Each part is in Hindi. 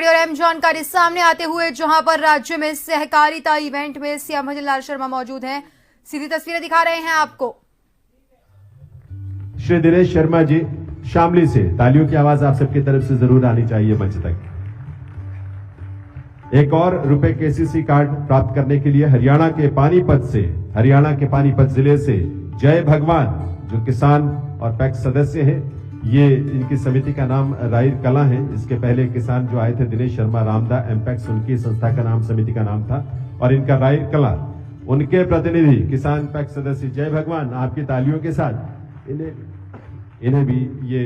और अहम जानकारी सामने आते हुए जहां पर राज्य में सहकारिता इवेंट में सीएम भजन लाल शर्मा मौजूद हैं, सीधी तस्वीरें दिखा रहे हैं आपको। श्री दिनेश शर्मा जी शामली से, तालियों की आवाज आप सबकी तरफ से जरूर आनी चाहिए मंच तक। एक और रुपए केसीसी कार्ड प्राप्त करने के लिए हरियाणा के पानीपत जिले से जय भगवान, जो किसान और पैक्स सदस्य हैं, ये इनकी समिति का नाम राइर कला है। इसके पहले किसान जो आए थे दिनेश शर्मा रामदा एमपैक्स, उनकी संस्था का नाम, समिति का नाम था, और इनका राइर कला। उनके प्रतिनिधि किसान पैक्स सदस्य जय भगवान, आपकी तालियों के साथ इन्हें भी ये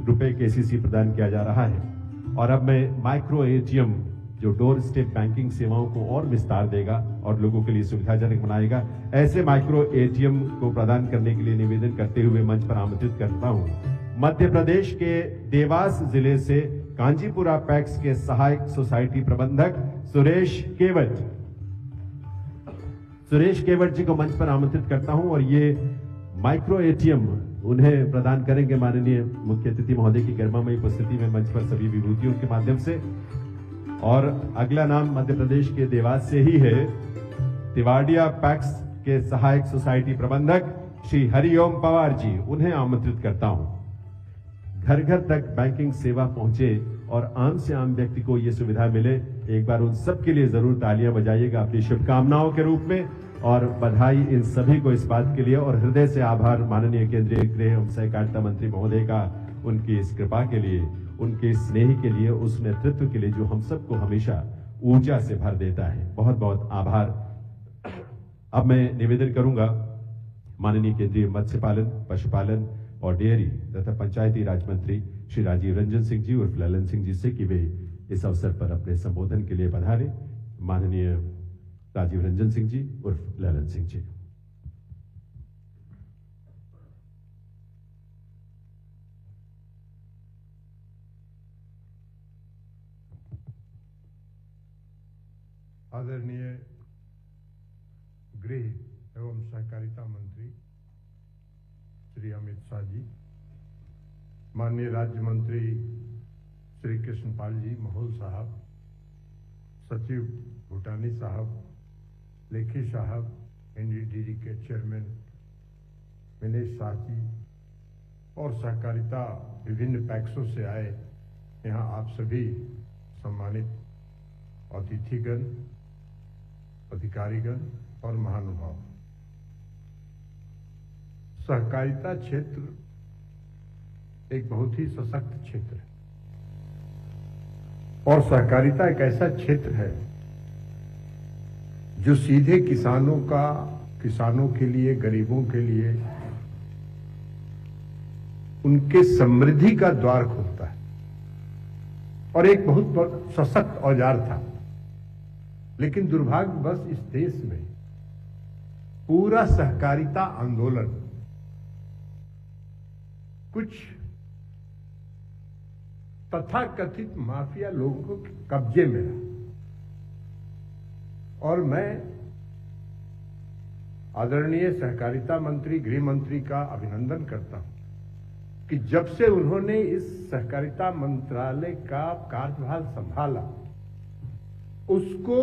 रुपए केसीसी प्रदान किया जा रहा है। और अब मैं माइक्रो एटीएम जो डोर स्टेप बैंकिंग सेवाओं को और विस्तार देगा और लोगों के लिए सुविधाजनक बनाएगा, ऐसे माइक्रो एटीएम को प्रदान करने के लिए निवेदन करते हुए मंच पर आमंत्रित करता हूं मध्य प्रदेश के देवास जिले से कांजीपुरा पैक्स के सहायक सोसाइटी प्रबंधक सुरेश केवट जी को मंच पर आमंत्रित करता हूं। और ये माइक्रो एटीएम उन्हें प्रदान करेंगे माननीय मुख्य अतिथि महोदय की गरिमामयी उपस्थिति में मंच पर सभी विभूतियों के माध्यम से। और अगला नाम मध्य प्रदेश के देवास से ही है, तिवाड़िया पैक्स के सहायक सोसाइटी प्रबंधक श्री हरिओम पवार जी, उन्हें आमंत्रित करता हूं। घर घर तक बैंकिंग सेवा पहुंचे और आम से आम व्यक्ति को यह सुविधा मिले, एक बार उन सबके लिए जरूर तालियां बजाइएगा अपनी शुभकामनाओं के रूप में। और बधाई इन सभी को इस बात के लिए, और हृदय से आभार माननीय केंद्रीय गृह एवं सहकारिता मंत्री महोदय का, उनकी इस कृपा के लिए, उनके स्नेह के लिए, उस नेतृत्व के लिए जो हम सबको हमेशा ऊर्जा से भर देता है। बहुत बहुत आभार। अब मैं निवेदन करूंगा माननीय केंद्रीय मत्स्य पालन, पशुपालन और डेयरी तथा पंचायती राज मंत्री श्री राजीव रंजन सिंह जी उर्फ ललन सिंह जी से कि वे इस अवसर पर अपने संबोधन के लिए पधारे। माननीय राजीव रंजन सिंह जी उर्फ ललन सिंह जी। आदरणीय गृह एवं सहकारिता मंत्री श्री अमित शाह जी, माननीय राज्य मंत्री श्री कृष्णपाल जी महल साहब, सचिव भूटानी साहब, लेखी साहब, एनडीडीजी के चेयरमैन विनेश शाह जी, और सहकारिता विभिन्न पैक्सों से आए यहाँ आप सभी सम्मानित अतिथिगण, अधिकारीगण और महानुभाव। सहकारिता क्षेत्र एक बहुत ही सशक्त क्षेत्र है और सहकारिता एक ऐसा क्षेत्र है जो सीधे किसानों के लिए, गरीबों के लिए उनके समृद्धि का द्वार खोलता है और एक बहुत सशक्त औजार था। लेकिन दुर्भाग्यवश इस देश में पूरा सहकारिता आंदोलन कुछ तथाकथित माफिया लोगों के कब्जे में रहा। और मैं आदरणीय सहकारिता मंत्री, गृह मंत्री का अभिनंदन करता हूं कि जब से उन्होंने इस सहकारिता मंत्रालय का कार्यभार संभाला, उसको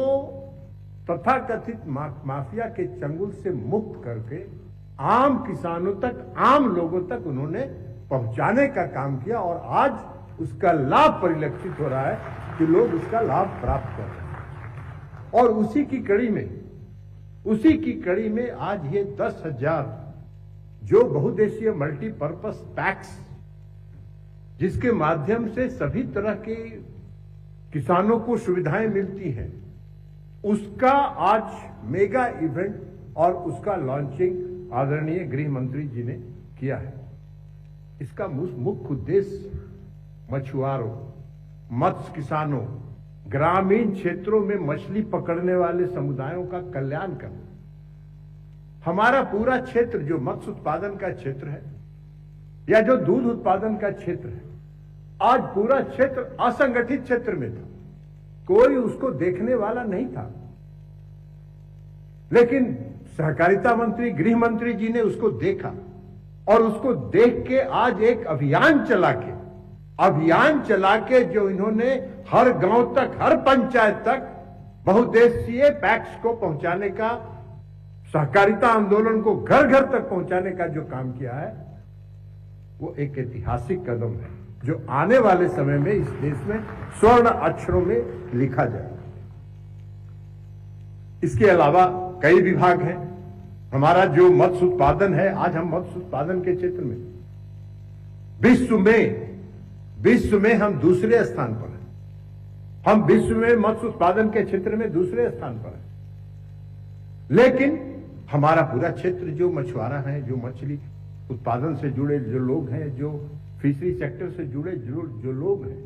तथाकथित माफिया के चंगुल से मुक्त करके आम किसानों तक, आम लोगों तक उन्होंने पहुंचाने का काम किया। और आज उसका लाभ परिलक्षित हो रहा है कि लोग उसका लाभ प्राप्त कर रहे हैं। और उसी की कड़ी में आज ये 10,000 जो बहुदेशीय मल्टीपर्पस पैक्स, जिसके माध्यम से सभी तरह के किसानों को सुविधाएं मिलती हैं, उसका आज मेगा इवेंट और उसका लॉन्चिंग आदरणीय गृह मंत्री जी ने किया है। इसका मुख्य उद्देश्य मछुआरों, मत्स्य किसानों, ग्रामीण क्षेत्रों में मछली पकड़ने वाले समुदायों का कल्याण करना। हमारा पूरा क्षेत्र जो मत्स्य उत्पादन का क्षेत्र है या जो दूध उत्पादन का क्षेत्र है, आज पूरा क्षेत्र असंगठित क्षेत्र में था, कोई उसको देखने वाला नहीं था। लेकिन सहकारिता मंत्री, गृह मंत्री जी ने उसको देखा और उसको देख के आज एक अभियान चला के अभियान चला के जो इन्होंने हर गांव तक, हर पंचायत तक बहुउद्देशीय पैक्स को पहुंचाने का, सहकारिता आंदोलन को घर घर तक पहुंचाने का जो काम किया है, वो एक ऐतिहासिक कदम है जो आने वाले समय में इस देश में स्वर्ण अक्षरों में लिखा जाएगा। इसके अलावा कई विभाग हैं। हमारा जो मत्स्य उत्पादन है, आज हम मत्स्य उत्पादन के क्षेत्र में विश्व में हम दूसरे स्थान पर हैं। हम विश्व में मत्स्य उत्पादन के क्षेत्र में दूसरे स्थान पर हैं, लेकिन हमारा पूरा क्षेत्र जो मछुआरा है, जो मछली उत्पादन से जुड़े जो लोग हैं, जो फिशरी सेक्टर से जुड़े जो लोग हैं,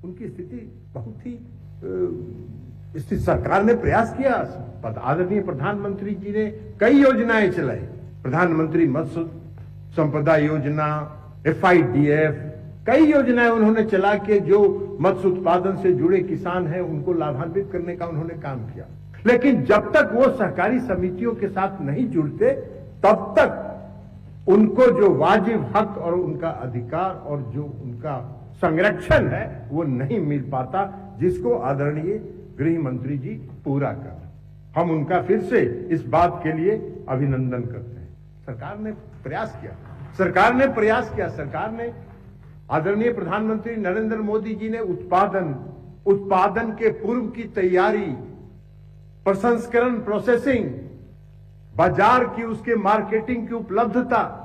उनकी स्थिति बहुत ही इससे सरकार ने प्रयास किया। आदरणीय प्रधानमंत्री जी ने कई योजनाएं चलाई। प्रधानमंत्री मत्स्य संपदा योजना, FIDF, कई योजनाएं उन्होंने चला के जो मत्स्य उत्पादन से जुड़े किसान हैं उनको लाभान्वित करने का उन्होंने काम किया। लेकिन जब तक वो सहकारी समितियों के साथ नहीं जुड़ते, तब तक उनको जो वाजिब हक और उनका अधिकार और जो उनका संरक्षण है वो नहीं मिल पाता, जिसको आदरणीय गृह मंत्री जी पूरा कर। हम उनका फिर से इस बात के लिए अभिनंदन करते हैं। सरकार ने प्रयास किया। सरकार ने आदरणीय प्रधानमंत्री नरेंद्र मोदी जी ने उत्पादन के पूर्व की तैयारी, प्रसंस्करण, प्रोसेसिंग, बाजार की उसके मार्केटिंग की उपलब्धता,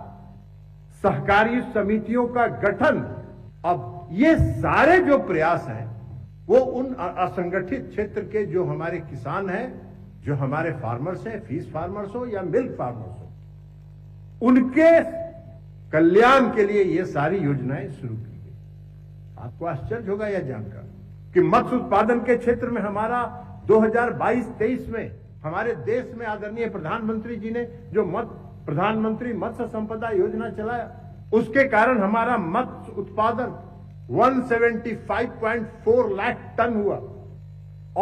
सहकारी समितियों का गठन, अब ये सारे जो प्रयास हैं वो उन असंगठित क्षेत्र के जो हमारे किसान हैं, जो हमारे फार्मर्स हैं, फिश फार्मर्स हो या मिल्क फार्मर्स हो, उनके कल्याण के लिए ये सारी योजनाएं शुरू की गई। आपको आश्चर्य होगा यह जानकर कि मत्स्य उत्पादन के क्षेत्र में हमारा 2022-23 में हमारे देश में आदरणीय प्रधानमंत्री जी ने जो प्रधानमंत्री मत्स्य संपदा योजना चलाया, उसके कारण हमारा मत्स्य उत्पादन 175.4 लाख टन हुआ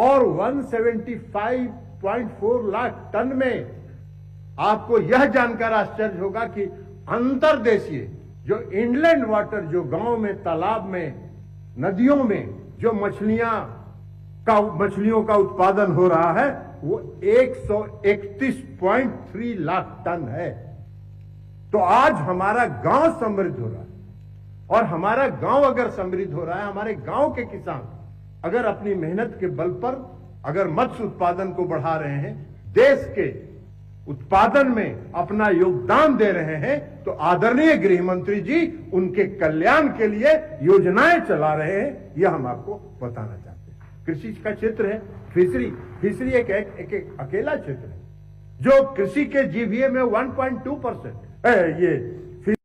और 175.4 लाख टन में आपको यह जानकर आश्चर्य होगा कि अंतर्देशीय जो इनलैंड वाटर, जो गांव में, तालाब में, नदियों में जो मछलियों का उत्पादन हो रहा है वो 131.3 लाख टन है। तो आज हमारा गांव समृद्ध हो रहा है, और हमारा गांव अगर समृद्ध हो रहा है, हमारे गांव के किसान अगर अपनी मेहनत के बल पर अगर मत्स्य उत्पादन को बढ़ा रहे हैं, देश के उत्पादन में अपना योगदान दे रहे हैं, तो आदरणीय गृह मंत्री जी उनके कल्याण के लिए योजनाएं चला रहे हैं, यह हम आपको बताना चाहते हैं। कृषि का क्षेत्र है, फिशरी एक अकेला क्षेत्र है जो कृषि के जीवीए में 1.2% ये